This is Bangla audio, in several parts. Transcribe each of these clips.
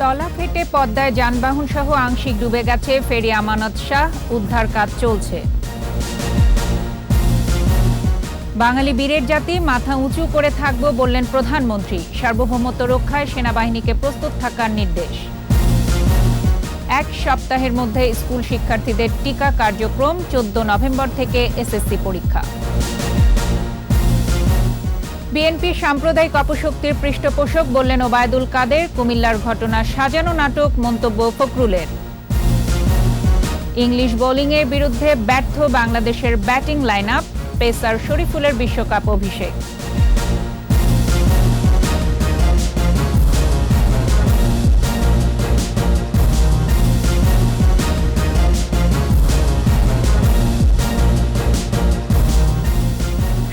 তলা ফেটে পদ্মায় যানবাহন সহ আংশিক ডুবে গেছে ফেরি আমানত শাহ, উদ্ধার কাজ চলছে। বাঙালি বীরের জাতি, মাথা উঁচু করে থাকবো বললেন প্রধানমন্ত্রী। সার্বভৌমত্ব রক্ষায় সেনাবাহিনীকে প্রস্তুত থাকার নির্দেশ। এক সপ্তাহের মধ্যে স্কুল শিক্ষার্থীদের টিকা কার্যক্রম, 14 নভেম্বর থেকে এসএসসি পরীক্ষা। বিএনপি সাম্প্রদায়িক অপশক্তির পৃষ্ঠপোষক বললেন ওবায়দুল কাদের। কুমিল্লার ঘটনা সাজানো নাটক মন্তব্য ফখরুলের। ইংলিশ বোলিংয়ের বিরুদ্ধে ব্যর্থ বাংলাদেশের ব্যাটিং লাইন আপ, পেসার শরীফুলের বিশ্বকাপ অভিষেক।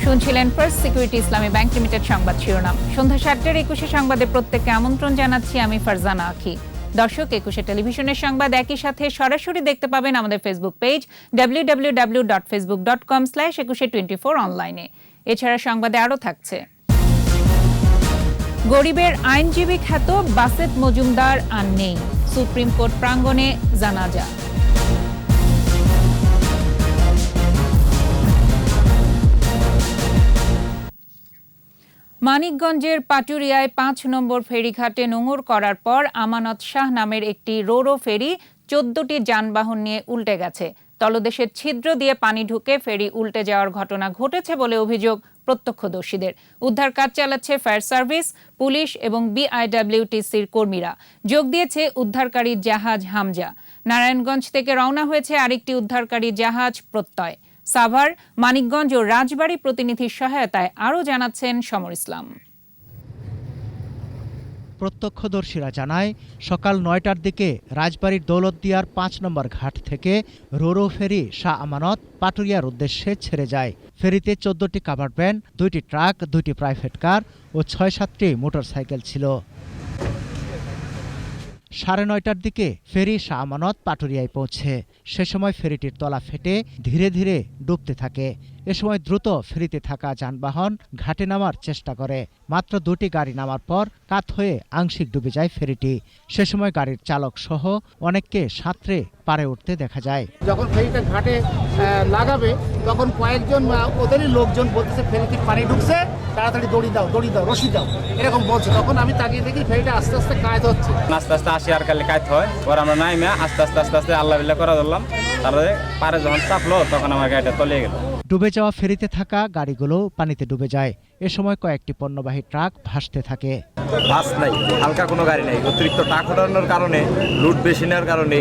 শুনছিলেন ফার্স্ট সিকিউরিটি ইসলামী ব্যাংক লিমিটেড সংবাদ শিরোনাম। সন্ধ্যা 7টার 21 সংবাদে প্রত্যেককে আমন্ত্রণ জানাচ্ছি আমি ফারজানা আখি। দর্শক, 21 টেলিভিশনের সংবাদ একই সাথে সরাসরি দেখতে পাবেন আমাদের ফেসবুক পেজ www.facebook.com/2124 অনলাইনে। এছাড়া সংবাদে আরও থাকছে: গরিবের আইনজীবী খ্যাত বাসেত মজুমদার আর নেই, সুপ্রিম কোর্ট প্রাঙ্গণে জানাজা। মানিকগঞ্জের পাটুরিয়ায় 5 নম্বর ফেরিঘাটে নোঙর করার পর আমানত শাহ নামের একটি রোরো ফেরি 14টি যানবাহন নিয়ে উল্টে গেছে। তলদেশের ছিদ্র দিয়ে পানি ঢুকে ফেরি উল্টে যাওয়ার ঘটনা ঘটেছে বলে অভিযোগ প্রত্যক্ষদর্শীদের। উদ্ধার কাজ চালাচ্ছে ফায়ার সার্ভিস, পুলিশ এবং বিআইডব্লিউটিসির কর্মীরা। যোগ দিয়েছে উদ্ধারকারী জাহাজ হামজা। নারায়ণগঞ্জ থেকে রওনা হয়েছে আরেকটি উদ্ধারকারী জাহাজ প্রত্যয়। সাভার, মানিকগঞ্জ ও রাজবাড়ী প্রতিনিধির সহায়তায় আরও জানাচ্ছেন সমর ইসলাম। প্রত্যক্ষদর্শীরা জানায়, সকাল 9টার দিকে রাজবাড়ীর দৌলতদিয়ার 5 নম্বর ঘাট থেকে রোরো ফেরি শাহ আমানত পাটুরিয়ার উদ্দেশ্যে ছেড়ে যায়। ফেরিতে 14টি কাভার্ড ভ্যান, 2টি ট্রাক, 2টি প্রাইভেট কার ও 6-7টি মোটরসাইকেল ছিল। 9:30টার দিকে ফেরি শাহ আমানত পাটুরিয়ায় পৌঁছে। সে সময় ফেরিটির তলা ফেটে ধীরে ধীরে ডুবতে থাকে। এ সময় দ্রুত ফেরিতে থাকা যানবাহন ঘাটে নামার চেষ্টা করে। মাত্র 2টি গাড়ি নামার পর কাত হয়ে আংশিক ডুবে যায় ফেরিটি। সে সময় গাড়ির চালক সহ অনেককে সাঁতরে পারে উঠতে দেখা যায়। যখন ফেরিটা ঘাটে লাগাবে তখন কয়েকজন ওদেরই লোকজন বলতেছে ফেরিতে পানি ঢুকছে, তাড়াতাড়ি দড়ি দাও, রশি দাও, এরকম বলছে। তখন আমি তাকিয়ে দেখি ফেরিটা আস্তে আস্তে কায়েত হচ্ছে। আস্তে আস্তে আসি আর কালে কায়েত হয়, পরে আমরা নাইমে আস্তে আস্তে আল্লাহ বিল্লাহ করা ধরলাম। তারপরে পারে যখন চাপলো তখন আমার গাড়িটা তলিয়ে গেল। ডুবে যাওয়া ফেরিতে থাকা গাড়িগুলো পানিতে ডুবে যায়। এ সময় কয়েকটি পণ্যবাহী ট্রাক ভাসতে থাকে। বাস নাই, হালকা কোনো গাড়ি নেই। অতিরিক্ত টাক ওঠানোর কারণে, লুট বেশি নেওয়ার কারণে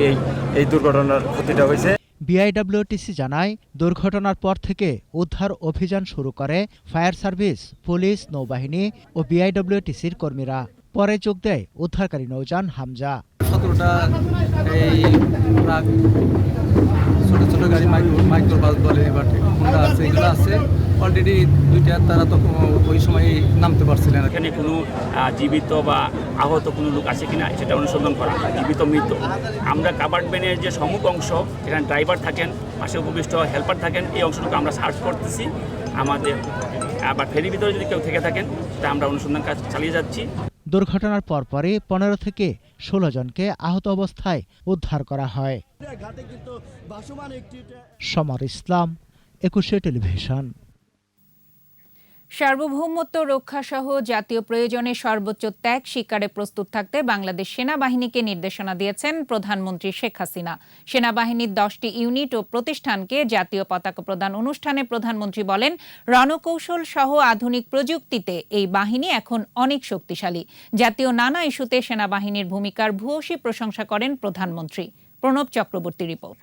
এই দুর্ঘটনার ক্ষতিটা হয়েছে। বিআইডব্লিউটিসি জানায়, দুর্ঘটনার পর থেকে উদ্ধার অভিযান শুরু করে ফায়ার সার্ভিস, পুলিশ, নৌবাহিনী ও বিআইডব্লিউটিসির কর্মীরা। পরে যোগ দেয় উদ্ধারকারী নৌযান হামজা। 17টা এই ট্রাক, ছোট ছোট গাড়ি, মাইক্রোবাস বলে, হোন্ডা আছে, এগুলো আছে। অলরেডি 2টা তারা তো ওই সময় নামতে পারছিলেন। এখানে কোনো জীবিত বা আহত কোনো লোক আছে কিনা সেটা অনুসন্ধান করা, জীবিত মৃত। আমরা কাভার্ড ভ্যানের যে সম্মুখ অংশ, এখানে ড্রাইভার থাকেন, পাশে উপবিষ্ট হেল্পার থাকেন, এই অংশটুকু আমরা সার্চ করতেছি। আমাদের আবার ফেরির ভিতরে যদি কেউ থেকে থাকেন তা আমরা অনুসন্ধান কাজ চালিয়ে যাচ্ছি। দুর্ঘটনার পরপরই 15 থেকে 16 জনকে আহত অবস্থায় উদ্ধার করা হয়। সমর ইসলাম, 21 টেলিভিশন। সার্বভৌমত্ব রক্ষাসহ জাতীয় প্রয়োজনে সর্বোচ্চ ত্যাগ স্বীকারে প্রস্তুত থাকতে বাংলাদেশ সেনাবাহিনীকে নির্দেশনা দিয়েছেন প্রধানমন্ত্রী শেখ হাসিনা। সেনাবাহিনীর 10টি ইউনিট ও প্রতিষ্ঠানকে জাতীয় পতাকা প্রদান অনুষ্ঠানে প্রধানমন্ত্রী বলেন, রণকৌশল সহ আধুনিক প্রযুক্তিতে এই বাহিনী এখন অনেক শক্তিশালী। জাতীয় নানা ইস্যুতে সেনাবাহিনীর ভূমিকার ভূয়সী প্রশংসা করেন প্রধানমন্ত্রী। প্রণব চক্রবর্তী রিপোর্ট।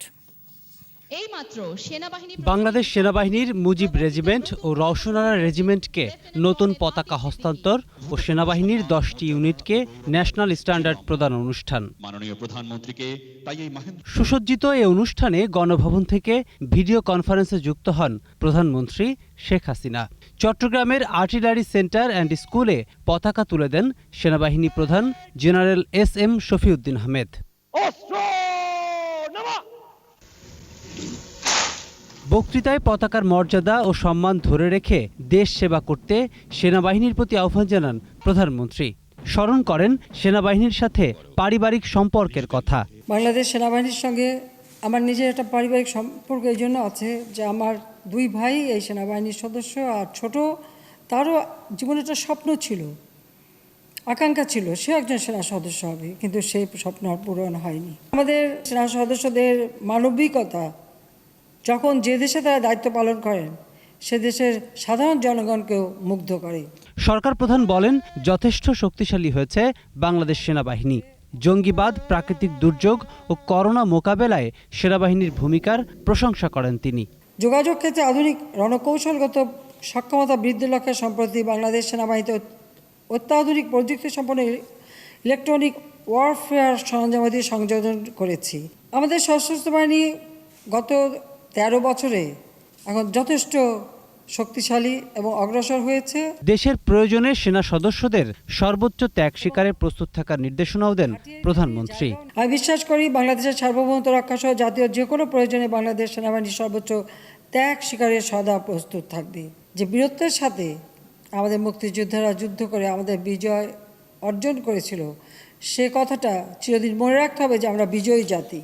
বাংলাদেশ সেনাবাহিনীর মুজিব রেজিমেন্ট ও রওশনারা রেজিমেন্টকে নতুন পতাকা হস্তান্তর ও সেনাবাহিনীর 10টি ইউনিটকে ন্যাশনাল স্ট্যান্ডার্ড প্রদান অনুষ্ঠান। সুসজ্জিত এই অনুষ্ঠানে গণভবন থেকে ভিডিও কনফারেন্সে যুক্ত হন প্রধানমন্ত্রী শেখ হাসিনা। চট্টগ্রামের আর্টিলারি সেন্টার অ্যান্ড স্কুলে পতাকা তুলে দেন সেনাবাহিনী প্রধান জেনারেল SM শফিউদ্দিন আহমেদ। বক্তৃতায় পতাকার মর্যাদা ও সম্মান ধরে রেখে দেশ সেবা করতে সেনাবাহিনীর প্রতি আহ্বান জানান প্রধানমন্ত্রী। স্মরণ করেন সেনাবাহিনীর সাথে পারিবারিক সম্পর্কের কথা। বাংলাদেশ সেনাবাহিনীর সঙ্গে আমার নিজের একটা পারিবারিক সম্পর্ক এই জন্য আছে যে আমার 2 ভাই এই সেনাবাহিনীর সদস্য, আর ছোট তারও জীবনে একটা স্বপ্ন ছিল, আকাঙ্ক্ষা ছিল সে একজন সেনা সদস্য হবে, কিন্তু সেই স্বপ্ন আর পূরণ হয়নি। আমাদের সেনা সদস্যদের মানবিকতা যখন যে দেশে তারা দায়িত্ব পালন করেন সে দেশের সাধারণ জনগণকেও মুগ্ধ করে। সরকার প্রধান বলেন, যথেষ্ট শক্তিশালী হয়েছে বাংলাদেশ সেনাবাহিনী। জঙ্গিবাদ, প্রাকৃতিক দুর্যোগ ও করোনা মোকাবেলায় সেনাবাহিনীর ভূমিকার প্রশংসা করেন তিনি। যোগাযোগ ক্ষেত্রে আধুনিক রণকৌশলগত সক্ষমতা বৃদ্ধির লক্ষ্যে সম্প্রতি বাংলাদেশ সেনাবাহিনীতে অত্যাধুনিক প্রযুক্তি সম্পন্ন ইলেকট্রনিক ওয়ারফেয়ার সরঞ্জামাদি সংযোজন করেছি। আমাদের সশস্ত্র বাহিনী গত 13 বছরে এখন যথেষ্ট শক্তিশালী এবং অগ্রসর হয়েছে। দেশের প্রয়োজনে সেনা সদস্যদের সর্বোচ্চ ত্যাগ স্বীকারে প্রস্তুত থাকার নির্দেশনাও দেন প্রধানমন্ত্রী। আমি বিশ্বাস করি বাংলাদেশের সার্বভৌমত্ব রক্ষা সহ জাতীয় যে কোনো প্রয়োজনে বাংলাদেশ সেনাবাহিনী সর্বোচ্চ ত্যাগ স্বীকারের সদা প্রস্তুত থাকবে। যে বীরত্বের সাথে আমাদের মুক্তিযোদ্ধারা যুদ্ধ করে আমাদের বিজয় অর্জন করেছিল, সে কথাটা চিরদিন মনে রাখতে হবে যে আমরা বিজয়ী জাতি,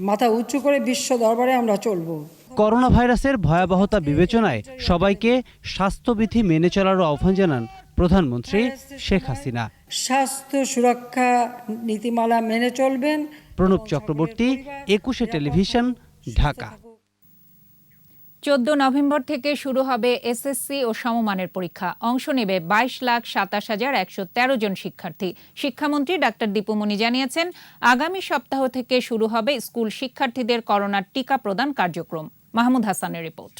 মাথা উঁচু করে বিশ্ব দরবারে আমরা চলব। করোনা ভাইরাসের ভয়াবহতা বিবেচনায় সবাইকে স্বাস্থ্যবিধি মেনে চলারও আহ্বান জানান প্রধানমন্ত্রী শেখ হাসিনা। স্বাস্থ্য সুরক্ষা নীতিমালা মেনে চলবেন। প্রণব চক্রবর্তী, 21 টেলিভিশন, ঢাকা। 14 নভেম্বর থেকে শুরু হবে এসএসসি ও সমমানের পরীক্ষা। অংশ নেবে 22,27,113 জন শিক্ষার্থী। শিক্ষামন্ত্রী ডাক্তার দীপুমনি জানিয়েছেন, আগামী সপ্তাহ থেকে শুরু হবে স্কুল শিক্ষার্থীদের করোনার টিকা প্রদান কার্যক্রম। মাহমুদ হাসানের রিপোর্ট।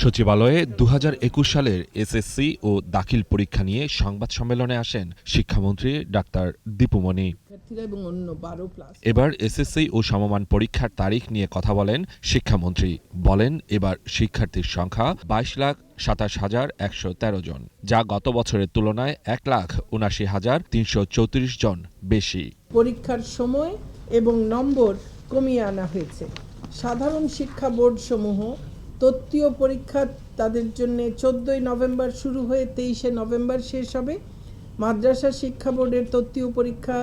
সচিবালয়ে 2021 সালের এসএসসি ও দাখিল পরীক্ষা নিয়ে সংবাদ সম্মেলনে আসেন শিক্ষামন্ত্রী ডাক্তার দীপুমনি। এবার এসএসসি ও সমমান পরীক্ষার তারিখ নিয়ে কথা বলেন শিক্ষামন্ত্রী। বলেন, এবার শিক্ষার্থীর সংখ্যা 22,27,113 জন, যা গত বছরের তুলনায় 1,79,334 জন বেশি। পরীক্ষার সময় এবং নম্বর কমিয়ে আনা হয়েছে। সাধারণ শিক্ষা বোর্ড সমূহ তত্ত্বীয় পরীক্ষা তাদের জন্য 14 নভেম্বর শুরু হয়ে 23 নভেম্বর শেষ হবে। মাদ্রাসা শিক্ষা বোর্ডের তত্ত্বীয় পরীক্ষা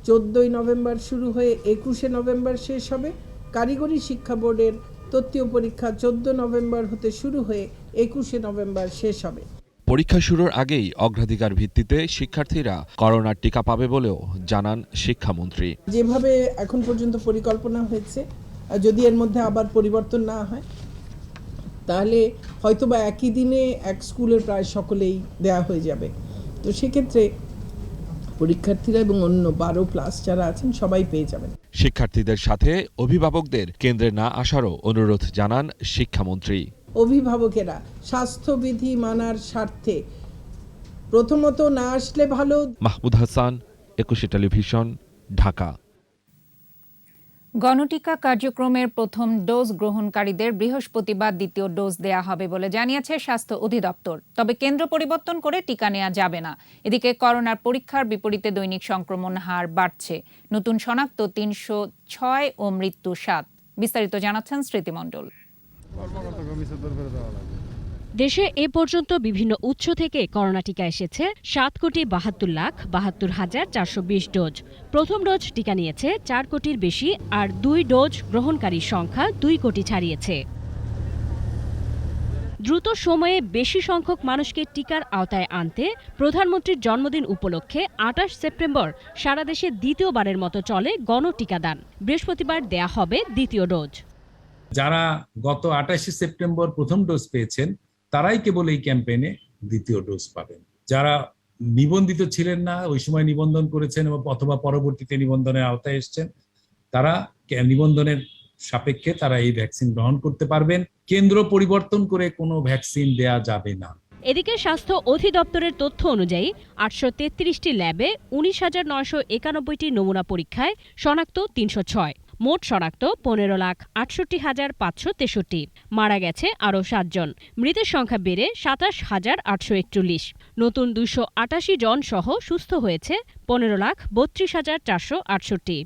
14 নভেম্বর শুরু হয়ে 21 নভেম্বর শেষ হবে। কারিগরি শিক্ষা বোর্ডের তত্ত্বীয় পরীক্ষা 14 নভেম্বর হতে শুরু হয়ে 21 নভেম্বর শেষ হবে। পরীক্ষা শুরুর আগেই অগ্রাধিকার ভিত্তিতে শিক্ষার্থীরা করোনার টিকা পাবে বলেও জানান শিক্ষামন্ত্রী। যেভাবে এখন পর্যন্ত পরিকল্পনা হয়েছে, যদি এর মধ্যে আবার পরিবর্তন না হয় তাহলে হয়তোবা একই দিনে এক স্কুলের প্রায় সকলেই দেয়া হয়ে যাবে। তো সেক্ষেত্রে পরীক্ষার্থীরা এবং অন্য 12+ যারা আছেন সবাই পেয়ে যাবেন। শিক্ষার্থীদের সাথে অভিভাবকদের কেন্দ্রে না আসারও অনুরোধ জানান শিক্ষামন্ত্রী। অভিভাবকেরা স্বাস্থ্যবিধি মানার স্বার্থে প্রথমত না আসলে ভালো। মাহমুদ হাসান, 21 টেলিভিশন, ঢাকা। গণটিকা কার্যক্রমের প্রথম ডোজ গ্রহণকারীদের বৃহস্পতিবার দ্বিতীয় ডোজ দেয়া হবে বলে জানিয়েছে স্বাস্থ্য অধিদপ্তর। তবে কেন্দ্র পরিবর্তন করে টিকা নেওয়া যাবে না। এদিকে করোনার পরীক্ষার বিপরীতে দৈনিক সংক্রমণ হার বাড়ছে। নতুন শনাক্ত 306 ও মৃত্যু 7। বিস্তারিত জানাচ্ছেন স্মৃতি মণ্ডল। দেশে এ পর্যন্ত বিভিন্ন উৎস থেকে করোনা টিকা এসেছে 7,72,72,420 ডোজ। প্রথম ডোজ টিকা নিয়েছে 4 কোটির বেশি, আর 2 ডোজ গ্রহণকারীর সংখ্যা 2 কোটি ছাড়িয়েছে। দ্রুত সময়ে বেশি সংখ্যক মানুষকে টিকার আওতায় আনতে প্রধানমন্ত্রীর জন্মদিন উপলক্ষে 28 সেপ্টেম্বর সারা দেশে দ্বিতীয়বারের মতো চলে গণটিকাদান। বৃহস্পতিবার দেয়া হবে দ্বিতীয় ডোজ। যারা গত 28 সেপ্টেম্বর প্রথম ডোজ পেয়েছেন তারাই কেবল এই ক্যাম্পেইনে দ্বিতীয় ডোজ পাবেন। যারা নিবন্ধিত ছিলেন না, ওই সময় নিবন্ধন করেছেন অথবা পরবর্তীতে নিবন্ধনের আওতায় এসেছেন, তারা নিবন্ধনের সাপেক্ষে তারা এই ভ্যাকসিন গ্রহণ করতে পারবেন। কেন্দ্র পরিবর্তন করে কোনো ভ্যাকসিন দেয়া যাবে না। এদিকে স্বাস্থ্য অধিদপ্তরের তথ্য অনুযায়ী 833টি ল্যাবে 19,991টি নমুনা পরীক্ষায় শনাক্ত 306। মোট শনাক্ত 15,68,563। মারা গেছে আরও 7 জন। মৃতের সংখ্যা বেড়ে 27,841। নতুন 288 জন সহ সুস্থ হয়েছে 15,32,468।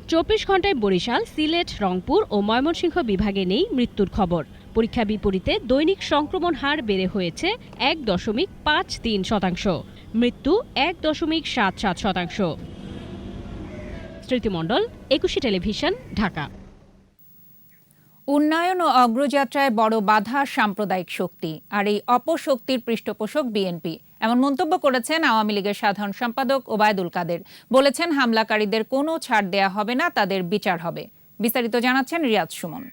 24 ঘণ্টায় বরিশাল, সিলেট, রংপুর ও ময়মনসিংহ বিভাগে নেই মৃত্যুর খবর। পরীক্ষা বিপরীতে দৈনিক সংক্রমণ হার বেড়ে হয়েছে 1.53%, মৃত্যু 1.77%। স্মৃতিমণ্ডল, একুশে টেলিভিশন, ঢাকা। উন্নয়ন ও অগ্রযাত্রায় বড় বাধা সাম্প্রদায়িক শক্তি, আর এই অপশক্তির পৃষ্ঠপোষক বিএনপি, এমন মন্তব্য করেছেন আওয়ামী লীগের সাধারণ সম্পাদক ওবায়দুল কাদের। বলেছেন, হামলাকারীদের কোনো ছাড় দেয়া হবে না, তাদের বিচার হবে। বিস্তারিত জানাচ্ছেন রিয়াজ সুমন।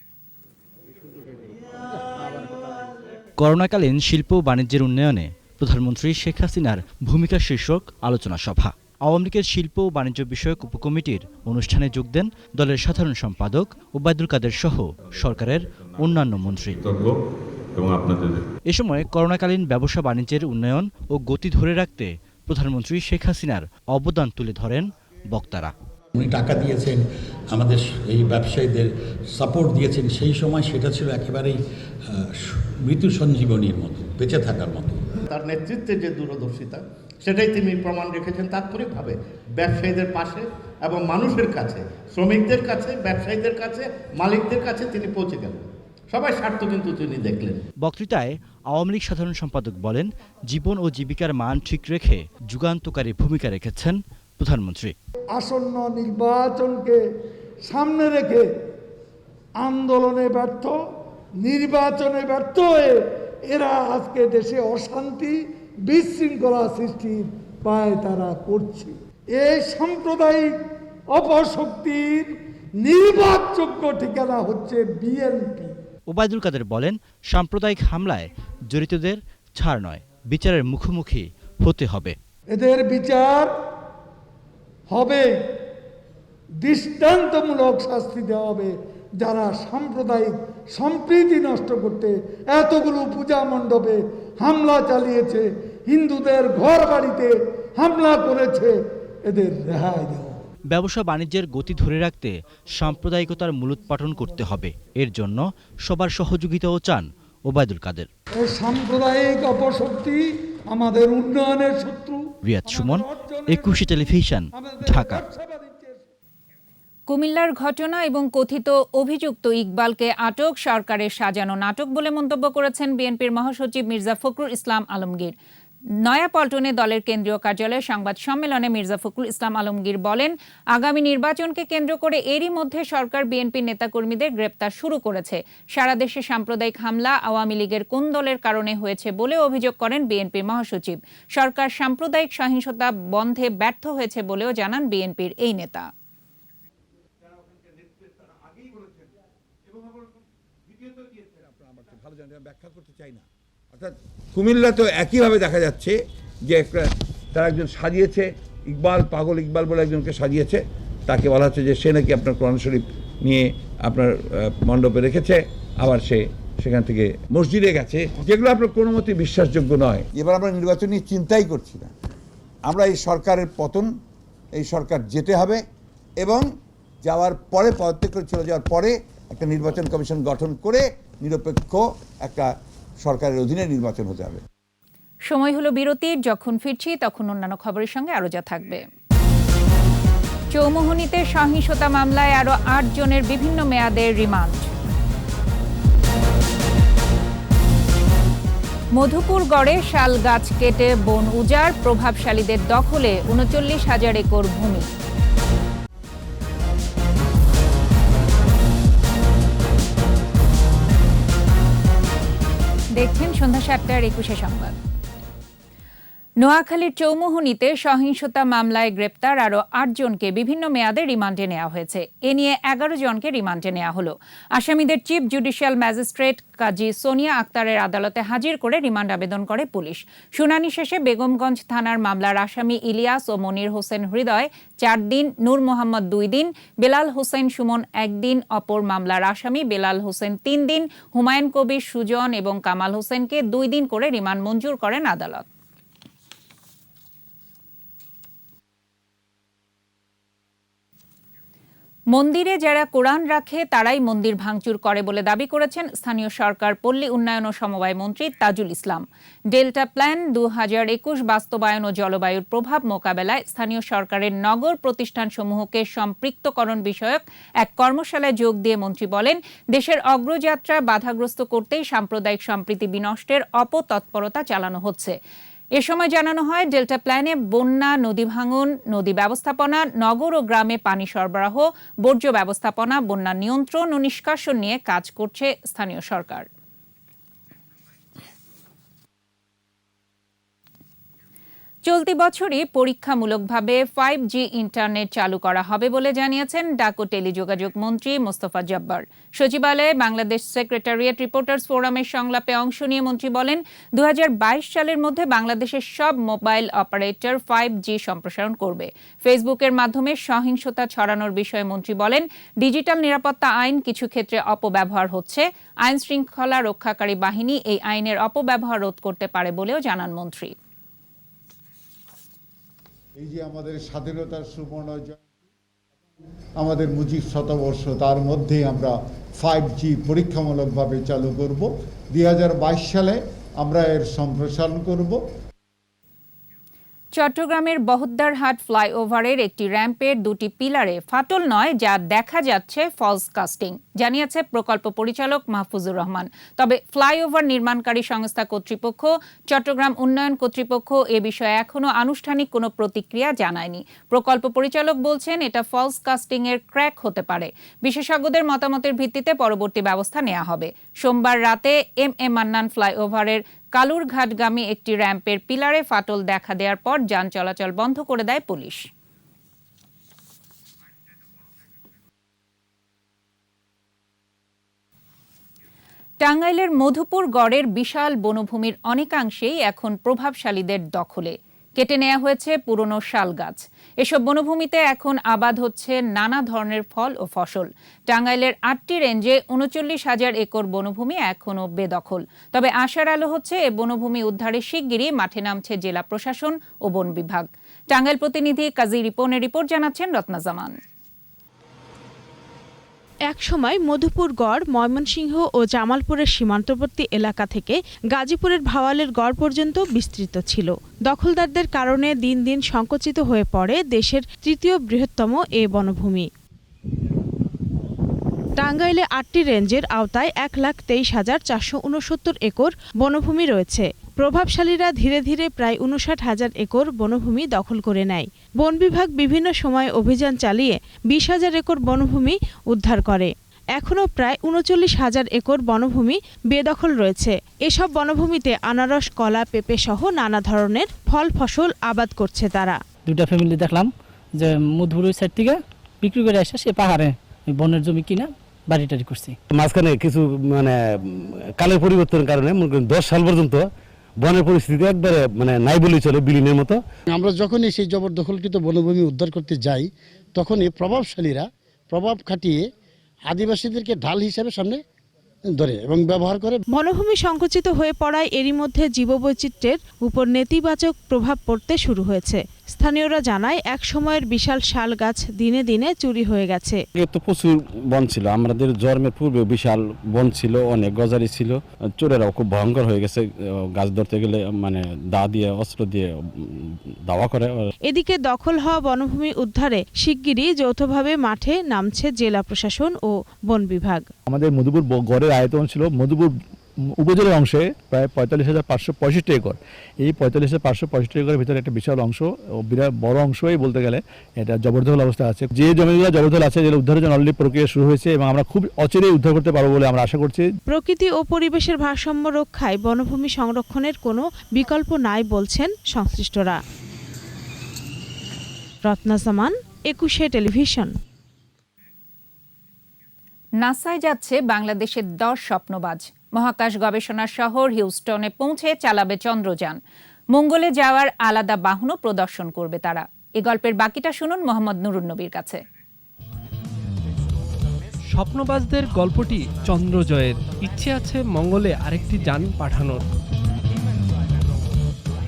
করোনাকালীন শিল্প ও বাণিজ্যের উন্নয়নে প্রধানমন্ত্রী শেখ হাসিনার ভূমিকা শীর্ষক আলোচনা সভা। আওয়ামী লীগের শিল্প ও বাণিজ্য বিষয়ক উপকমিটির অনুষ্ঠানে যোগ দেন দলের সাধারণ সম্পাদক ওবায়দুল কাদের সহ সরকারের অন্যান্য মন্ত্রী। এ সময় করোনাকালীন ব্যবসা বাণিজ্যের উন্নয়ন ও গতি ধরে রাখতে প্রধানমন্ত্রী শেখ হাসিনার অবদান তুলে ধরেন বক্তারা। উনি টাকা দিয়েছেন, আমাদের এই ব্যবসায়ীদের সাপোর্ট দিয়েছেন, সেই সময় সেটা ছিল একেবারেই মৃত্যু সঞ্জীবনীর মতো, বেঁচে থাকার মতো। তার নেতৃত্বে যে দূরদর্শিতা, সেটাই তিনি প্রমাণ রেখেছেন তাৎক্ষণিকভাবে ব্যবসায়ীদের পাশে এবং মানুষের কাছে, শ্রমিকদের কাছে, ব্যবসায়ীদের কাছে, মালিকদের কাছে তিনি পৌঁছে গেলেন। সবাই স্বার্থ কিন্তু তিনি দেখলেন। বক্তৃতায় আওয়ামী লীগ সাধারণ সম্পাদক বলেন, জীবন ও জীবিকার মান ঠিক রেখে যুগান্তকারী ভূমিকা রেখেছেন প্রধানমন্ত্রী। আসন্ন নির্বাচনকে সামনে রেখে আন্দোলনে ব্যর্থ, নির্বাচনে ব্যর্থ হয়ে এরা আজকে দেশে অশান্তি, বিশৃঙ্খলা সৃষ্টির পায় তারা করছে। এই সাম্প্রদায়িক অপশক্তির নির্বাচযোগ্য ঠিকানা হচ্ছে বিএনপি। ওবায়দুল কাদের বলেন, সাম্প্রদায়িক হামলায় জড়িতদের ছাড় নয়, বিচারের মুখোমুখি হতে হবে। এদের বিচার হবে, দৃষ্টান্তমূলক শাস্তি দেওয়া হবে যারা সাম্প্রদায়িক সম্প্রীতি নষ্ট করতে এতগুলো পূজা মণ্ডপে হামলা চালিয়েছে, হিন্দুদের ঘর বাড়িতে হামলা করেছে, এদের রেহাই দেওয়া। ব্যবসা বাণিজ্যের গতি ধরে রাখতে সাম্প্রদায়িকতার মূলোৎপাটন করতে হবে। এর জন্য সবার সহযোগিতাও চান ওবায়দুল কাদের। এই সাম্প্রদায়িক অপশক্তি আমাদের উন্নয়নের শত্রু। রিয়াজ সুমন, একুশে টেলিভিশন, ঢাকা। কুমিল্লার ঘটনা এবং কথিত অভিযুক্ত ইকবালকে আটক সরকারের সাজানো নাটক বলে মন্তব্য করেছেন বিএনপির মহাসচিব মির্জা ফখরুল ইসলাম আলমগীর। নয়াপল্টনে দলের কেন্দ্রীয় কার্যালয়ে সংবাদ সম্মেলনে মির্জা ফখরুল ইসলাম আলমগীর বলেন, আগামী নির্বাচনকে কেন্দ্র করে এরই মধ্যে সরকার বিএনপির নেতাকর্মীদের গ্রেপ্তার শুরু করেছে। সারা দেশে সাম্প্রদায়িক হামলা আওয়ামী লীগের কোন দলের কারণে হয়েছে বলে অভিযোগ করেন বিএনপির মহাসচিব। সরকার সাম্প্রদায়িক সহিংসতা বন্ধে ব্যর্থ হয়েছে বলেও জানান বিএনপির এই নেতা। ব্যাখ্যা করতে চাই না, অর্থাৎ কুমিল্লা তো একইভাবে দেখা যাচ্ছে যে তারা একজন সাজিয়েছে, ইকবাল, পাগল ইকবাল বলে একজনকে সাজিয়েছে, তাকে বলা হচ্ছে যে সে নাকি আপনার কোরআন শরীফ নিয়ে আপনার মণ্ডপে রেখেছে, আবার সে সেখান থেকে মসজিদে গেছে, যেগুলো আপনার কোনো মতে বিশ্বাসযোগ্য নয়। এবার আমরা নির্বাচন নিয়ে চিন্তাই করছি না, আমরা এই সরকারের পতন, এই সরকার যেতে হবে এবং যাওয়ার পরে পদত্যাগ করে চলে যাওয়ার পরে একটা নির্বাচন কমিশন গঠন করে নিরপেক্ষ একটা সরকারের অধীনে নির্বাচন হতে হবে। সময় হলো বিরতির। যখন ফিরছি তখন অন্যান্য খবরের সঙ্গে আরো যা থাকবে। চৌমুহনীতে সহিংসতা মামলায় আরো ৮ জনের বিভিন্ন মেয়াদের রিমান্ড। মধুপুরগড়ে শাল গাছ কেটে বন উজাড়, প্রভাবশালীদের দখলে ৩৯,০০০ একর ভূমি। দেখছেন সন্ধ্যা ৭টার ২১ সংবাদ। নোয়াখালীর চৌমুহনীতে সহিংসতা মামলায় গ্রেপ্তার আরও ৮ জনকে বিভিন্ন মেয়াদে রিমান্ডে নেওয়া হয়েছে। এ নিয়ে ১১ জনকে রিমান্ডে নেওয়া হলো। আসামিদের চিফ জুডিশিয়াল ম্যাজিস্ট্রেট কাজী সোনিয়া আক্তারের আদালতে হাজির করে রিমান্ড আবেদন করে পুলিশ। শুনানি শেষে বেগমগঞ্জ থানার মামলার আসামি ইলিয়াস ও মনির হোসেন হৃদয় ৪ দিন, নূর মোহাম্মদ ২ দিন, বেলাল হোসেন সুমন ১ দিন, অপর মামলার আসামি বেলাল হোসেন ৩ দিন, হুমায়ুন কবির সুজন এবং কামাল হোসেনকে ২ দিন করে রিমান্ড মঞ্জুর করেন আদালত। মন্দিরে যারা কোরআন রাখে তারাই মন্দির ভাঙচুর করে বলে দাবি করেছেন স্থানীয় সরকার পল্লী উন্নয়ন ও সমবায় মন্ত্রী তাজুল ইসলাম। ডেল্টা প্ল্যান 2021 বাস্তবায়ন ও জলবায়ুর প্রভাব মোকাবেলায় স্থানীয় সরকারের নগর প্রতিষ্ঠানসমূহকে সম্পৃক্তকরণ বিষয়ক এক কর্মশালায় যোগ দিয়ে মন্ত্রী বলেন, দেশের অগ্রযাত্রা বাধাগ্রস্ত করতেই সাম্প্রদায়িক সম্প্রীতি বিনষ্টের অপতৎপরতা চালানো হচ্ছে। এ সময় জানানো হয়, ডেল্টা প্ল্যানে বন্যা, নদী ভাঙন, নদী ব্যবস্থাপনা, নগর ও গ্রামে পানি সরবরাহ, বর্জ্য ব্যবস্থাপনা, বন্যা নিয়ন্ত্রণ ও নিষ্কাশন নিয়ে কাজ করছে স্থানীয় সরকার। চলতি বছরই পরীক্ষামূলকভাবে 5G ইন্টারনেট চালু করা হবে বলে জানিয়েছেন ডাক ও টেলিযোগাযোগ মন্ত্রী মোস্তফা জব্বার। সচিবালয়ে বাংলাদেশ সেক্রেটারিয়েট রিপোর্টার্স ফোরামের সংলাপে অংশ নিয়ে মন্ত্রী বলেন, 2022 সালের মধ্যে বাংলাদেশের সব মোবাইল অপারেটর 5G সম্প্রসারণ করবে। ফেসবুকের মাধ্যমে সহিংসতা ছড়ানোর বিষয়ে মন্ত্রী বলেন, ডিজিটাল নিরাপত্তা আইন কিছু ক্ষেত্রে অপব্যবহার হচ্ছে। আইন শৃঙ্খলা রক্ষাকারী বাহিনী এই আইনের অপব্যবহার রোধ করতে পারে বলেও জানান মন্ত্রী। এই যে আমাদের স্বাধীনতার সুবর্ণ আমাদের মুজিব শতবর্ষ, তার মধ্যে আমরা 5G পরীক্ষামূলকভাবে চালু করব। 2022 সালে আমরা এর সম্প্রসারণ করব। চট্টগ্রামের বহদ্দারহাট ফ্লাইওভারের একটি র্যাম্পের দুটি পিলারে ফাটল নয়, যা দেখা যাচ্ছে ফলস কাস্টিং, জানিয়েছে প্রকল্প পরিচালক মাহফুজুর রহমান। তবে ফ্লাইওভার নির্মাণকারী সংস্থা কর্তৃপক্ষ, চট্টগ্রাম উন্নয়ন কর্তৃপক্ষ এ বিষয়ে এখনও আনুষ্ঠানিক কোনো প্রতিক্রিয়া জানায়নি। প্রকল্প পরিচালক বলছেন, এটা ফলস কাস্টিং এর ক্র্যাক হতে পারে। বিশেষজ্ঞদের মতামতের ভিত্তিতে পরবর্তী ব্যবস্থা নেওয়া হবে। সোমবার রাতে এম.এ. মান্নান ফ্লাইওভারের কালুরঘাটগামী একটি র্যাম্পের পিলারে ফাটল দেখা দেওয়ার পর যান চলাচল বন্ধ করে দেয় পুলিশ। টাঙ্গাইলের মধুপুর গড়ের বিশাল বনভূমির অনেকাংশেই এখন প্রভাবশালীদের দখলে। কেটে নেওয়া হয়েছে পুরনো শাল গাছ। এসব বনভূমিতে এখন আবাদ হচ্ছে নানা ধরনের ফল ও ফসল। টাঙ্গাইলের 8টি রেঞ্জে 39,000 একর বনভূমি এখনও বেদখল। তবে আশার আলো হচ্ছে, এ বনভূমি উদ্ধারে শিগগিরই মাঠে নামছে জেলা প্রশাসন ও বন বিভাগ। টাঙ্গাইল প্রতিনিধি কাজী রিপনের রিপোর্ট জানাচ্ছেন রত্না জামান। একসময় মধুপুর গড় ময়মনসিংহ ও জামালপুরের সীমান্তবর্তী এলাকা থেকে গাজীপুরের ভাওয়ালের গড় পর্যন্ত বিস্তৃত ছিল। দখলদারদের কারণে দিন দিন সংকুচিত হয়ে পড়ে দেশের তৃতীয় বৃহত্তম এ বনভূমি। টাঙ্গাইলে 8টি রেঞ্জের আওতায় 1,23,469 একর বনভূমি রয়েছে। প্রভাবশালীরা ধীরে ধীরে প্রায় 59,000 একর বনভূমি দখল করে নেয়। বন বিভাগ বিভিন্ন সময় অভিযান চালিয়ে 20,000 একর বনভূমি উদ্ধার করে। এখনও প্রায় 39,000 একর বনভূমি বেদখল রয়েছে। এসব বনভূমিতে আনারস, কলা, পেঁপে সহ নানা ধরনের ফল ফসল আবাদ করছে তারা। দুটা ফ্যামিলি দেখলাম যে মধুপুরের সাইড থেকে বিক্রি করে আসে, সে পাহাড়ে বনের জমি কিনা বাড়ি টাড়ি করছে। মাঝখানে কিছু কালের পরিবর্তনের কারণে 10 সাল পর্যন্ত বনের পরিস্থিতি একবারে নাই বলেই চলে, বিলীনের মতো। আমরা যখনই সেই জবরদখলকৃত বনভূমি উদ্ধার করতে যাই, তখনই প্রভাবশালীরা প্রভাব খাটিয়ে আদিবাসীদেরকে ঢাল হিসাবে সামনে ধরে এবং ব্যবহার করে। বনভূমি সংকুচিত হয়ে পড়ায় এরই মধ্যে জীববৈচিত্র্যের উপর নেতিবাচক প্রভাব পড়তে শুরু হয়েছে। স্থানীয়রা জানায়, এক সময়ের বিশাল শাল গাছ দিনে দিনে চুরি হয়ে গেছে। তো প্রচুর বন ছিল, আমাদের জন্মের পূর্বে বিশাল বন ছিল, অনেক গজারি ছিল। চোরেরাও খুব ভয়ঙ্কর হয়ে গেছে, গাছ ধরতে গেলে দা দিয়ে, অস্ত্র দিয়ে দাওয়া করে। এদিকে দখল হওয়া বনভূমি উদ্ধারে শিগগিরই যৌথভাবে মাঠে নামছে জেলা প্রশাসন ও বন বিভাগ। আমাদের মধুপুর গড়ের আয়তন ছিল মধুপুর উপজেলার অংশে প্রায় 45,565 একর। এই 45,565 একরের ভিতরে একটা বিশাল অংশ, বিরাট বড় অংশই বলতে গেলে এটা জবরদখল অবস্থা আছে। যে জমিগুলো জবরদখল আছে, যেগুলো উদ্ধারের জন্য অলরেডি প্রক্রিয়া শুরু হয়েছে এবং আমরা খুব অচিরেই উদ্ধার করতে পারবো বলে আমরা আশা করছি। প্রকৃতি ও পরিবেশের ভারসাম্য রক্ষায় বনভূমি সংরক্ষণের কোনো বিকল্প নাই বলছেন সংশ্লিষ্টরা। রত্না জামান, 21 টেলিভিশন। নাসায় যাচ্ছে বাংলাদেশের 10 স্বপ্নবাজ। মহাকাশ গবেষণা শহর হিউস্টনে পৌঁছে চালাবে চন্দ্রযান। মঙ্গলে যাওয়ার আলাদা বাহনও প্রদর্শন করবে তারা। এই গল্পের বাকিটা শুনুন মোহাম্মদ নুরুন নবীর কাছে। স্বপ্নবাজদের গল্পটি চন্দ্রজয়ের। ইচ্ছে আছে মঙ্গলে আরেকটি যান পাঠানোর।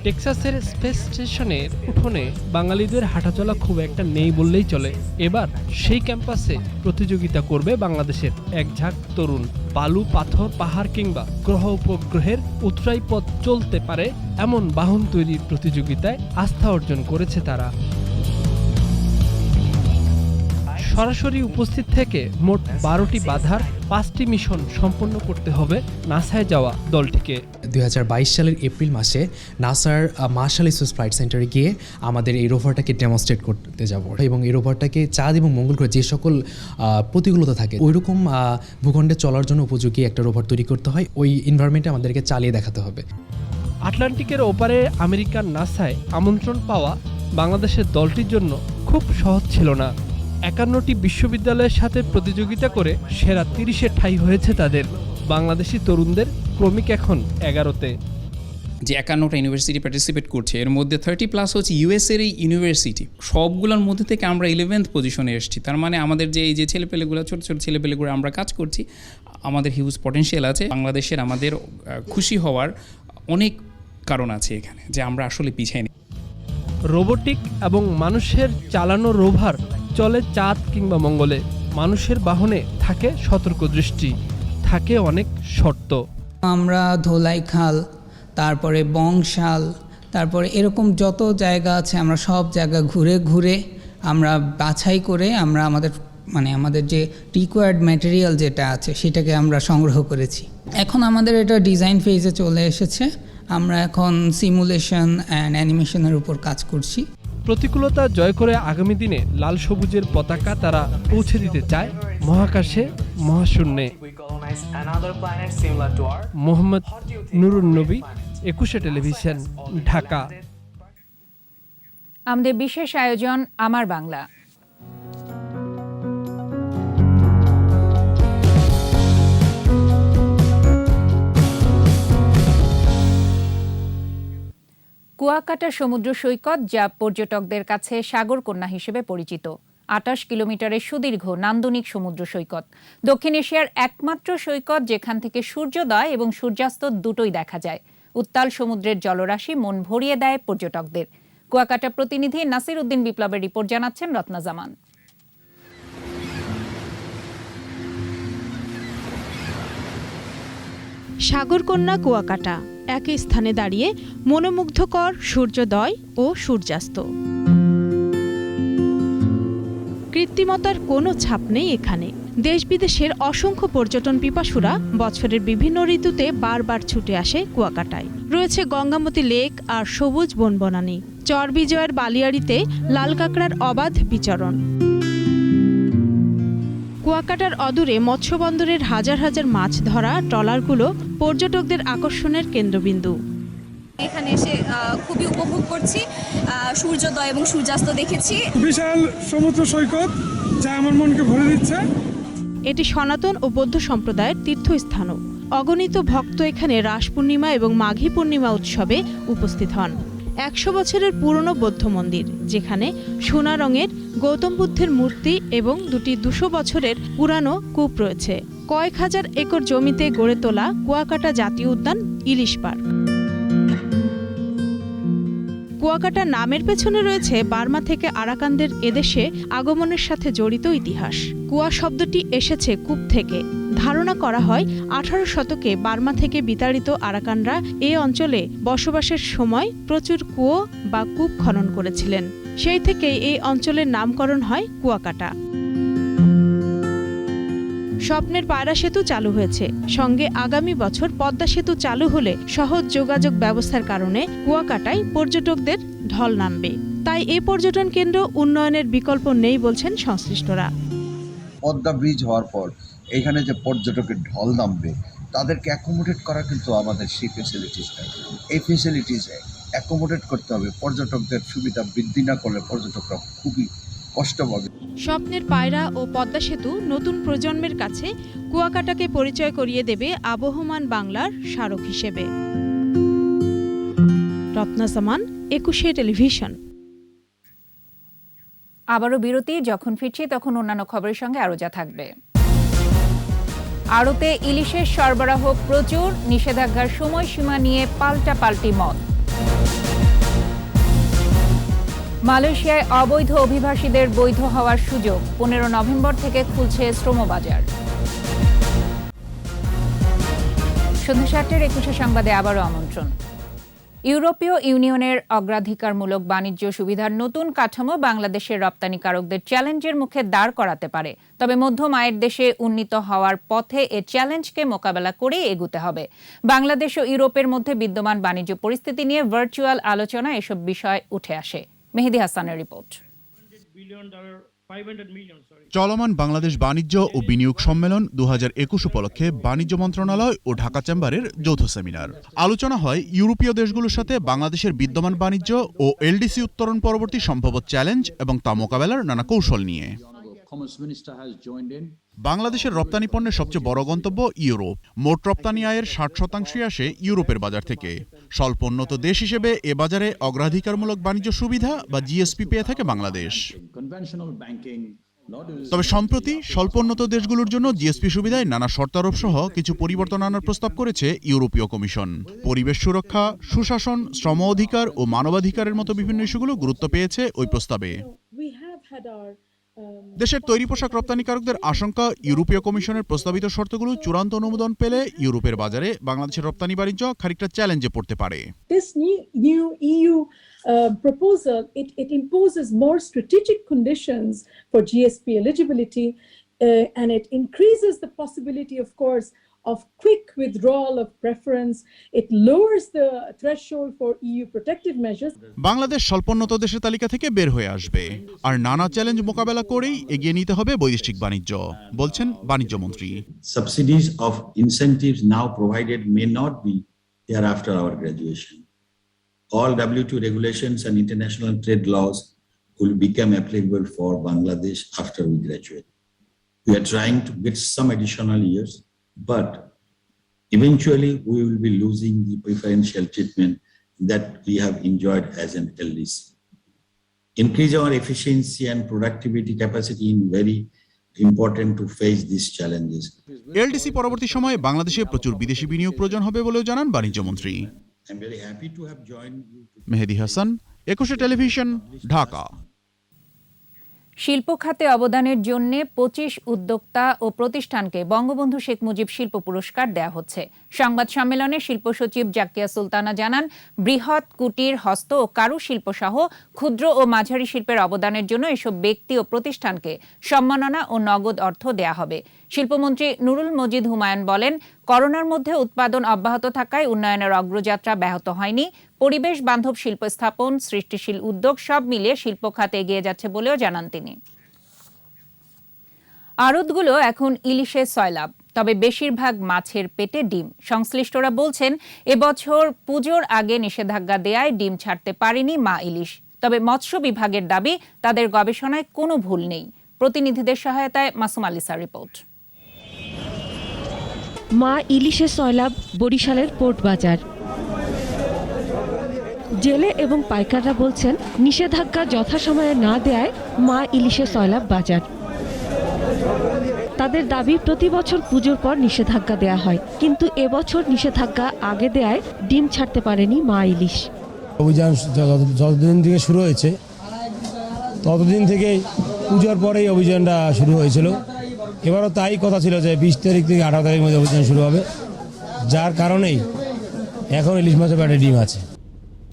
টেক্সাসের স্পেস স্টেশনের উঠোনে বাঙালিদের হাঁটাচলা খুব একটা নেই বললেই চলে। এবার সেই ক্যাম্পাসে প্রতিযোগিতা করবে বাংলাদেশের এক ঝাঁক তরুণ। বালু, পাথর, পাহাড় কিংবা গ্রহ উপগ্রহের উৎরাই পথ চলতে পারে এমন বাহন তৈরির প্রতিযোগিতায় আস্থা অর্জন করেছে তারা। সরাসরি উপস্থিত থেকে মোট 12টি বাধার 5টি মিশন সম্পন্ন করতে হবে নাসায় যাওয়া দলটিকে। 2022 সালের এপ্রিল মাসে নাসার মার্শাল স্পেস ফ্লাইট সেন্টারে গিয়ে আমাদের এই রোভারটাকে ডেমনস্ট্রেট করতে যাব এবং এই রোভারটাকে চাঁদ এবং মঙ্গল গ্রহে যে সকল প্রতিকূলতা থাকে ওইরকম ভূখণ্ডে চলার জন্য উপযোগী একটা রোভার তৈরি করতে হয়। ওই এনভায়রনমেন্টে আমাদেরকে চালিয়ে দেখাতে হবে। আটলান্টিকের ওপারে আমেরিকার নাসায় আমন্ত্রণ পাওয়া বাংলাদেশের দলটির জন্য খুব সহজ ছিল না। 51টি বিশ্ববিদ্যালয়ের সাথে প্রতিযোগিতা করে সেরা 30-এ ঠাঁই হয়েছে তাদের। বাংলাদেশি তরুণদের ক্রমিক এখন 11তে। যে 51টা ইউনিভার্সিটি পার্টিসিপেট করছে এর মধ্যে 30+ হচ্ছে ইউএসএর এই ইউনিভার্সিটি। সবগুলোর মধ্যে থেকে আমরা 11th পজিশনে এসেছি। তার মানে আমাদের যে এই যে ছেলেপেলেগুলো, ছোটো ছোটো ছেলেপেলেগুলো আমরা কাজ করছি, আমাদের হিউজ পটেনশিয়াল আছে। বাংলাদেশের আমাদের খুশি হওয়ার অনেক কারণ আছে এখানে, যে আমরা আসলে পিছিয়ে নেই। রোবোটিক এবং মানুষের চালানো রোভার চলে চাঁদ কিংবা মঙ্গলে। মানুষের বাহনে থাকে সতর্ক দৃষ্টি, থাকে অনেক শর্ত। আমরা ধোলাইখাল, তারপরে বংশাল, তারপরে এরকম যত জায়গা আছে আমরা সব জায়গা ঘুরে ঘুরে আমরা বাছাই করে আমরা আমাদের যে রিকোয়ার্ড ম্যাটেরিয়াল যেটা আছে সেটাকে আমরা সংগ্রহ করেছি। এখন আমাদের এটা ডিজাইন ফেজে চলে এসেছে। আমরা এখন সিমুলেশন অ্যান্ড অ্যানিমেশনের উপর কাজ করছি। প্রতিকূলতা জয় করে আগামী দিনে লাল সবুজের পতাকা তারা পৌঁছে দিতে চায় মহাকাশে, মহাশূন্যে। মোহাম্মদ নুরুন নবী, 21 টেলিভিশন, ঢাকা। আমাদের বিশেষ আয়োজন আমার বাংলা। কুয়াকাটা সমুদ্র সৈকত, যা পর্যটকদের কাছে সাগরকন্যা হিসেবে পরিচিত। 28 কিলোমিটারের সুদীর্ঘ নান্দনিক সমুদ্র সৈকত, দক্ষিণ এশিয়ার একমাত্র সৈকত যেখান থেকে সূর্যোদয় এবং সূর্যাস্ত দুটোই দেখা যায়। উত্তাল সমুদ্রের জলরাশি মন ভরিয়ে দেয় পর্যটকদের। কুয়াকাটা প্রতিনিধি নাসির উদ্দিন বিপ্লবের রিপোর্ট জানাচ্ছেন রত্না জামান। সাগরকন্যা কুয়াকাটা একই স্থানে দাঁড়িয়ে মনোমুগ্ধকর সূর্যোদয় ও সূর্যাস্ত। কৃত্রিমতার কোনো ছাপ নেই এখানে। দেশ বিদেশের অসংখ্য পর্যটন পিপাসুরা বছরের বিভিন্ন ঋতুতে বারবার ছুটে আসে কুয়াকাটায়। রয়েছে গঙ্গামতী লেক আর সবুজ বনবনানী। চরবিজয়ের বালিয়াড়িতে লাল কাঁকড়ার অবাধ বিচরণ। কুয়াকাটার অদূরে মৎস্যবন্দরের হাজার হাজার মাছ ধরা ট্রলারগুলো পর্যটকদের আকর্ষণের কেন্দ্রবিন্দু। এখানে এসে খুবই উপভোগ করছি, সূর্যোদয় এবং সূর্যাস্ত দেখেছি। বিশাল সমুদ্র সৈকত যা আমার মনকে ভরে দিচ্ছে। এটি সনাতন ও বৌদ্ধ সম্প্রদায়ের তীর্থস্থানও। অগণিত ভক্ত এখানে রাস পূর্ণিমা এবং মাঘী পূর্ণিমা উৎসবে উপস্থিত হন। 100 বছরের পুরনো বৌদ্ধ মন্দির, যেখানে সোনা রঙের গৌতম বুদ্ধের মূর্তি এবং দুটি 200 বছরের পুরানো কূপ রয়েছে। কয়েক হাজার একর জমিতে গড়ে তোলা কুয়াকাটা জাতীয় উদ্যান, ইলিশ পার্ক। কুয়াকাটা নামের পেছনে রয়েছে বার্মা থেকে আরাকানদের এদেশে আগমনের সাথে জড়িত ইতিহাস। কুয়া শব্দটি এসেছে কূপ থেকে। ধারণা করা হয় 18 শতকে বার্মা থেকে বিতাড়িত আরাকানরা এই অঞ্চলে বসবাসের সময় প্রচুর কুয়ো বা কূপ খনন করেছিলেন। সেই থেকেই এই অঞ্চলের নামকরণ হয় কুয়াকাটা। স্বপ্নের পায়রা সেতু চালু হয়েছে, সঙ্গে আগামী বছর পদ্মা সেতু চালু হলে সহজ যোগাযোগ ব্যবস্থার কারণে কুয়াকাটায় পর্যটকদের ঢল নামবে। তাই এই পর্যটন কেন্দ্র উন্নয়নের বিকল্প নেই বলছেন সংশ্লিষ্টরা। পদ্মা ব্রিজ হওয়ার পর এখানে যে পর্যটকের ঢল নামবে তাদেরকে অ্যাকোমোডেট করা কিন্তু আমাদের সেই ফেসিলিটিস নেই। এই ফেসিলিটিস অ্যাকোমোডেট করতে হবে। পর্যটকদের সুবিধা বৃদ্ধি না করলে পর্যটকরা খুবই কষ্ট পাবে। স্বপ্নের পায়রা ও পদ্মা সেতু নতুন প্রজন্মের কাছে কুয়াকাটাকে পরিচয় করিয়ে দেবে আবহমান বাংলার স্মারক হিসেবে। রত্না জামান, 21 টেলিভিশন। আবারও বিরতি। যখন ফিরছি তখন অন্যান্য খবরের সঙ্গে আরও যা থাকবে। আড়তে ইলিশের সরবরাহ প্রচুর, নিষেধাজ্ঞার সময়সীমা নিয়ে পাল্টাপাল্টি মত। মালয়েশিয়ায় অবৈধ অভিবাসীদের বৈধ হওয়ার সুযোগ 15 নভেম্বর থেকে খুলছে শ্রমবাজার। সন্ধ্যা 7টার 21 সংবাদে আবারও আমন্ত্রণ। ইউরোপীয় ইউনিয়নের অগ্রাধিকারমূলক বাণিজ্য সুবিধার নতুন কাঠামো বাংলাদেশের রপ্তানিকারকদের চ্যালেঞ্জের মুখে দাঁড় করাতে পারে। তবে মধ্যম আয়ের দেশে উন্নীত হওয়ার পথে এ চ্যালেঞ্জকে মোকাবেলা করেই এগুতে হবে। বাংলাদেশ ও ইউরোপের মধ্যে বিদ্যমান বাণিজ্য পরিস্থিতি নিয়ে ভার্চুয়াল আলোচনা এসব বিষয় উঠে আসে। মেহেদী হাসানের রিপোর্ট। চলমান বাংলাদেশ বাণিজ্য ও বিনিয়োগ সম্মেলন 2021 উপলক্ষে বাণিজ্য মন্ত্রণালয় ও ঢাকা চেম্বারের যৌথ সেমিনার। আলোচনা হয় ইউরোপীয় দেশগুলোর সাথে বাংলাদেশের বিদ্যমান বাণিজ্য ও এলডিসি উত্তরণ পরবর্তী সম্ভাব্য চ্যালেঞ্জ এবং তা মোকাবেলার নানা কৌশল নিয়ে। বাংলাদেশের রপ্তানি পণ্যের সবচেয়ে বড় গন্তব্য ইউরোপ। মোট রপ্তানি আয়ের 60% আসে ইউরোপের বাজার থেকে। স্বল্পোন্নত দেশ হিসেবে এ বাজারে অগ্রাধিকারমূলক বাণিজ্য সুবিধা বা জিএসপি পেয়ে থাকে বাংলাদেশ। তবে সম্প্রতি স্বল্পোন্নত দেশগুলোর জন্য জিএসপি সুবিধায় নানা শর্তারোপ সহ কিছু পরিবর্তন আনার প্রস্তাব করেছে ইউরোপীয় কমিশন। পরিবেশ সুরক্ষা, সুশাসন, শ্রম অধিকার ও মানবাধিকারের মতো বিভিন্ন ইস্যুগুলো গুরুত্ব পেয়েছে ওই প্রস্তাবে। দেশের তৈরি পোশাক রপ্তানিকারকদের আশঙ্কা, ইউরোপীয় কমিশনের প্রস্তাবিত শর্তগুলো চূড়ান্ত অনুমোদন পেলে ইউরোপের বাজারে বাংলাদেশের রপ্তানি বাণিজ্য খানিকটা চ্যালেঞ্জে পড়তে পারে। This new EU proposal it imposes more strategic conditions for GSP eligibility and it increases the possibility, of course, of quick withdrawal of preference. It lowers the threshold for EU protective measures. Bangladesh স্বল্পোন্নত দেশের তালিকা থেকে বের হয়ে আসবে আর নানা চ্যালেঞ্জ মোকাবেলা করেই এগিয়ে নিতে হবে বৈদেশিক বাণিজ্য, বলছেন বাণিজ্য মন্ত্রী। Subsidies of incentives now provided may not be there after our graduation. All WTO regulations and international trade laws will become applicable for Bangladesh after we graduate. We are trying to get some additional years, but eventually we will be losing the preferential treatment that we have enjoyed as an LDC. Increase our efficiency and productivity capacity in very important to face these challenges. LDC পরবর্তী সময়ে বাংলাদেশে প্রচুর বিদেশি বিনিয়োগ প্রয়োজন হবে বলেও জানান বাণিজ্য মন্ত্রী। I'm very happy to have joined you. Mehedi Hasan, 21 television, Dhaka. শিল্প খাতে অবদানের জন্য 25 উদ্যোক্তা ও প্রতিষ্ঠানকে বঙ্গবন্ধু শেখ মুজিব শিল্প পুরস্কার দেয়া হচ্ছে। সংবাদ সম্মেলনে শিল্প সচিব জাকিয়া সুলতানা জানান, বৃহৎ, কুটির, হস্ত ও কারুশিল্প সহ ক্ষুদ্র ও মাঝারি শিল্পের অবদানের জন্য এসব ব্যক্তি ও প্রতিষ্ঠানকে সম্মাননা ও নগদ অর্থ দেয়া হবে। শিল্পমন্ত্রী নুরুল মজিদ হুমায়ুন বলেন, করোনার মধ্যে উৎপাদন অব্যাহত থাকায় উন্নয়নের অগ্রযাত্রা ব্যাহত হয়নি। পরিবেশ বান্ধব শিল্প স্থাপন, সৃষ্টিশীল উদ্যোগ সব মিলিয়ে শিল্প খাতে এগিয়ে যাচ্ছে বলেও জানান তিনি। আড়তগুলো এখন ইলিশে সয়লাব, তবে বেশিরভাগ মাছের পেটে ডিম। সংশ্লিষ্টরা বলছেন, এবছর পুজোর আগে নিষেধাজ্ঞা দেয়ায় ডিম ছাড়তে পারেনি মা ইলিশ। তবে মৎস্য বিভাগের দাবি, তাদের গবেষণায় কোনো ভুল নেই। প্রতিনিধিদের সহায়তায় মাসুম আলিসার রিপোর্ট। মা ইলিশে সয়লাব বরিশালের পোর্ট বাজার। জেলে এবং পাইকাররা বলছেন, নিষেধাজ্ঞা যথাসময়ে না দেয়ায় মা ইলিশে সয়লাব বাজার। তাদের দাবি, প্রতি বছর পুজোর পর নিষেধাজ্ঞা দেয়া হয়, কিন্তু এবছর নিষেধাজ্ঞা আগে দেয়ায় ডিম ছাড়তে পারেনি মা ইলিশ। অভিযান যতদিন থেকে শুরু হয়েছে ততদিন থেকেই পুজোর পরেই অভিযানটা শুরু হয়েছিল। এবারও তাই কথা ছিল যে 20 তারিখ থেকে 18 তারিখের মধ্যে অভিযান শুরু হবে, যার কারণেই এখন ইলিশ মাছের পেটে ডিম আছে।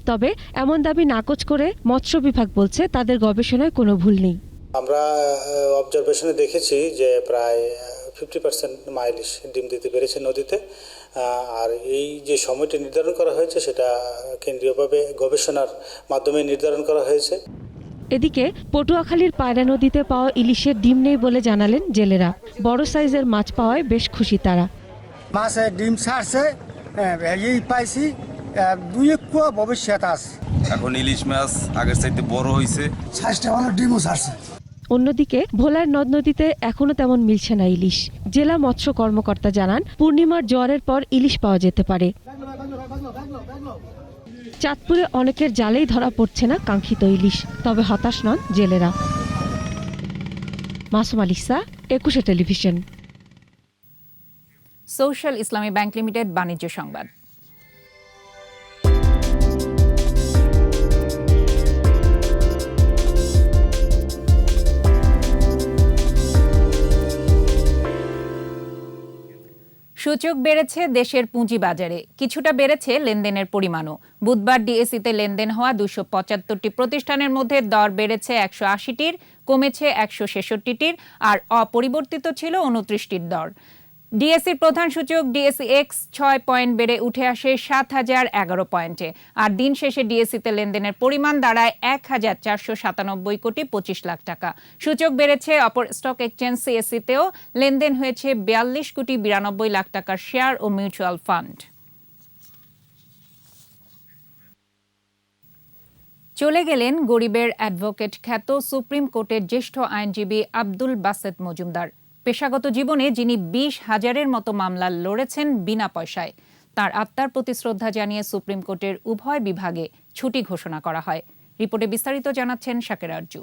তবে এমন দাবি নাকচ করে মৎস্য বিভাগ বলছে, তাদের গবেষণায় কোনো ভুল নেই। আমরা অবজারভেশনে দেখেছি যে প্রায় 50% মা ইলিশ ডিম দিতে পেরেছে নদীতে। আর এই যে সময়টি নির্ধারণ করা হয়েছে সেটা কেন্দ্রীয়ভাবে গবেষণার মাধ্যমে নির্ধারণ করা হয়েছে। এদিকে পটুয়াখালীর পায়রা নদীতে পাওয়া ইলিশের ডিম নেই বলে জানালেন জেলেরা। বড় সাইজের মাছ পাওয়ায় বেশ খুশি তারা। মাছের ডিম ছাড়ছে, এই পাইছি, 2 কুয়া ভবিষ্যৎ আছে। এখন ইলিশ মাছ আগের চাইতে বড় হয়েছে, সাইজটা ভালো, ডিমও ছাড়ছে। অন্যদিকে ভোলার নদ নদীতে এখনো তেমন মিলছে না ইলিশ। জেলা মৎস্য কর্মকর্তা জানান, পূর্ণিমার জোয়ারের পর ইলিশ পাওয়া যেতে পারে। চাঁদপুরে অনেকের জালেই ধরা পড়ছে না কাঙ্ক্ষিত ইলিশ, তবে হতাশ নন জেলেরা। মাসুম আলিসা, 21 টেলিভিশন। সোশ্যাল ইসলামী ব্যাংক লিমিটেড বাণিজ্য সংবাদ। সূচক বেড়েছে দেশের পুঁজিবাজারে, কিছুটা বেড়েছে লেনদেনের পরিমাণও। বুধবার ডিএসইতে লেনদেন হওয়া 275টি প্রতিষ্ঠানের মধ্যে দর বেড়েছে 180টির, কমেছে 166টির, আর অপরিবর্তিত ছিল 29টির দর। ডিএসইর প্রধান সূচক ডিএসইএক্স 6 পয়েন্ট বেড়ে উঠে আসে 7011 পয়েন্টে, আর দিন শেষে ডিএসইতে লেনদেনের পরিমাণ দাঁড়ায় 1497 কোটি 25 লাখ টাকা। সূচক বেড়েছে অপর স্টক এক্সচেঞ্জ সিএসসিতেও লেনদেন হয়েছে 42 কোটি 92 লাখ টাকার শেয়ার ও মিউচুয়াল ফান্ড। চলে গেলেন গরিবের অ্যাডভোকেট খ্যাত সুপ্রিম কোর্টের জ্যেষ্ঠ আইনজীবী আব্দুল বাসেত মজুমদার। পেশাগত জীবনে যিনি 20,000-এর মতো মামলা লড়েছেন বিনা পয়সায়, তার আত্মার প্রতি শ্রদ্ধা জানিয়ে সুপ্রিম কোর্টের উভয় বিভাগে ছুটি ঘোষণা করা হয়। রিপোর্টে বিস্তারিত জানাচ্ছেন শাকের আরজু।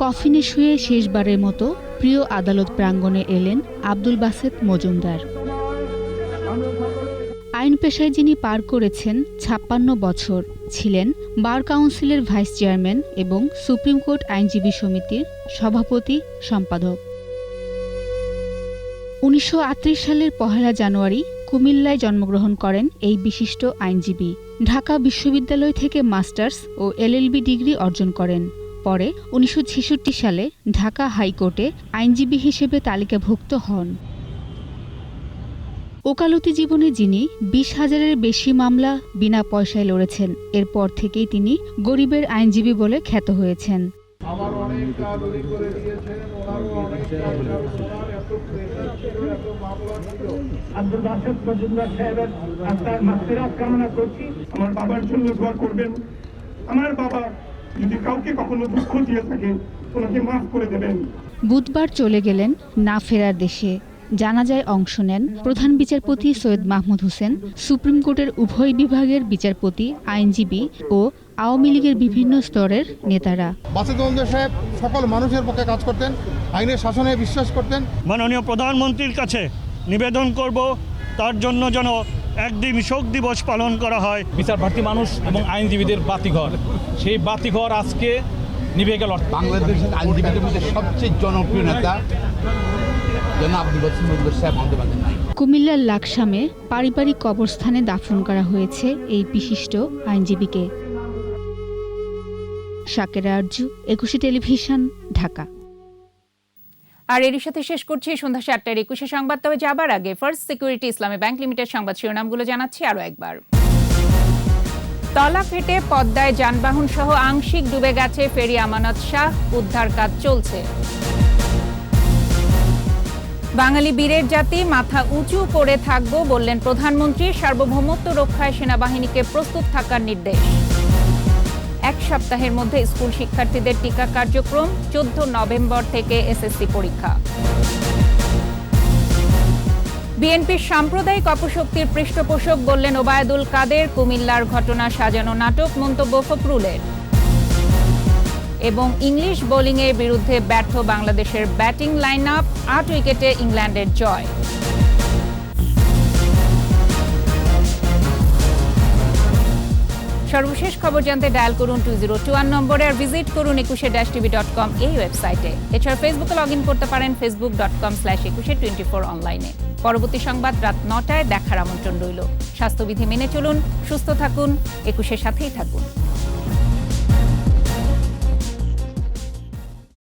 কফিনে শুয়ে শেষবারের মতো প্রিয় আদালত প্রাঙ্গণে এলেন আব্দুল বাসেত মজুমদার। আইন পেশায় যিনি পার করেছেন 56 বছর, ছিলেন বার কাউন্সিলের ভাইস চেয়ারম্যান এবং সুপ্রিম কোর্ট আইনজীবী সমিতির সভাপতি সম্পাদক। 1938 সালের 1 জানুয়ারি কুমিল্লায় জন্মগ্রহণ করেন এই বিশিষ্ট আইনজীবী। ঢাকা বিশ্ববিদ্যালয় থেকে মাস্টার্স ও এলএলবি ডিগ্রি অর্জন করেন। পরে 1966 সালে ঢাকা হাইকোর্টে আইনজীবী হিসেবে তালিকাভুক্ত হন। ওকালতি জীবনে যিনি 20,000-এর বেশি মামলা বিনা পয়সায় লড়েছেন, এরপর থেকেই তিনি গরিবের আইনজীবী বলে খ্যাত হয়েছেন। আব্দুল বাসেত মজুমদার সাহেবের আত্মার মাগফিরাত কামনা করছি। আমার বাবার জন্য দোয়া করবেন। আমার বাবা যদি কাউকে কখনো দুঃখ দিয়ে থাকে, ওনাকে মাফ করে দেবেন। বুধবার চলে গেলেন না ফেরার দেশে। জানাজায় অংশ নেন প্রধান বিচারপতি সৈয়দ মাহমুদ হোসেন, সুপ্রিম কোর্টের উভয় বিভাগের বিচারপতি, আইনজীবী ও আওয়ামী লীগের বিভিন্ন স্তরের নেতারা। বাসেত মজুমদার সাহেব সকল মানুষের পক্ষে কাজ করতেন, আইনের শাসনে বিশ্বাস করতেন। মাননীয় প্রধানমন্ত্রীর কাছে নিবেদন করব তার জন্য যেন একদিন শোক দিবস পালন করা হয়। বিচার প্রার্থী মানুষ এবং আইনজীবীদের বাতিঘর, সেই বাতিঘর আজকে নিভে গেল। বাংলাদেশের আইনজীবীদের মধ্যে সবচেয়ে জনপ্রিয় নেতা কুমিল্লার লাকসামে পারিবারিক কবরস্থানে দাফন করা হয়েছে এই বিশিষ্ট আইনজীবীকে। শাকের আরজু, 21 টেলিভিশন, ঢাকা। আর এর সাথে শেষ করছি সন্ধ্যা 7টার 21 সংবাদ। তবে যাবার আগে ফার্স্ট সিকিউরিটি ইসলামী ব্যাংক লিমিটেড সংবাদ শিরোনামগুলো জানাচ্ছি আরও একবার। তলা ফেটে পদ্মায় যানবাহন সহ আংশিক ডুবে গেছে ফেরি আমানত শাহ, উদ্ধার কাজ চলছে। বাঙালি বীরের জাতি, মাথা উঁচু করে থাকব বললেন প্রধানমন্ত্রী। সার্বভৌমত্ব রক্ষায় সেনাবাহিনীকে প্রস্তুত থাকার নির্দেশ। এক সপ্তাহের মধ্যে স্কুল শিক্ষার্থীদের টিকা কার্যক্রম, 14 নভেম্বর থেকে এসএসসি পরীক্ষা। বিএনপির সাম্প্রদায়িক অপশক্তির পৃষ্ঠপোষক বললেন ওবায়দুল কাদের। কুমিল্লার ঘটনা সাজানো নাটক, মন্তব্য ফখরুলের। এবং ইংলিশ বোলিংয়ের বিরুদ্ধে ব্যর্থ বাংলাদেশের ব্যাটিং লাইন আপ, 8 উইকেটে ইংল্যান্ডের জয়। সর্বশেষ খবর জানতে ডায়াল করুন 2021 নম্বরে, আর ভিজিট করুন 21-tv.com এই ওয়েবসাইটে। এছাড়া ফেসবুকে লগ ইন করতে পারেন facebook.com/2124 অনলাইনে। পরবর্তী সংবাদ রাত 9টায় দেখার আমন্ত্রণ রইল। স্বাস্থ্যবিধি মেনে চলুন, সুস্থ থাকুন, 21-এর সাথেই থাকুন।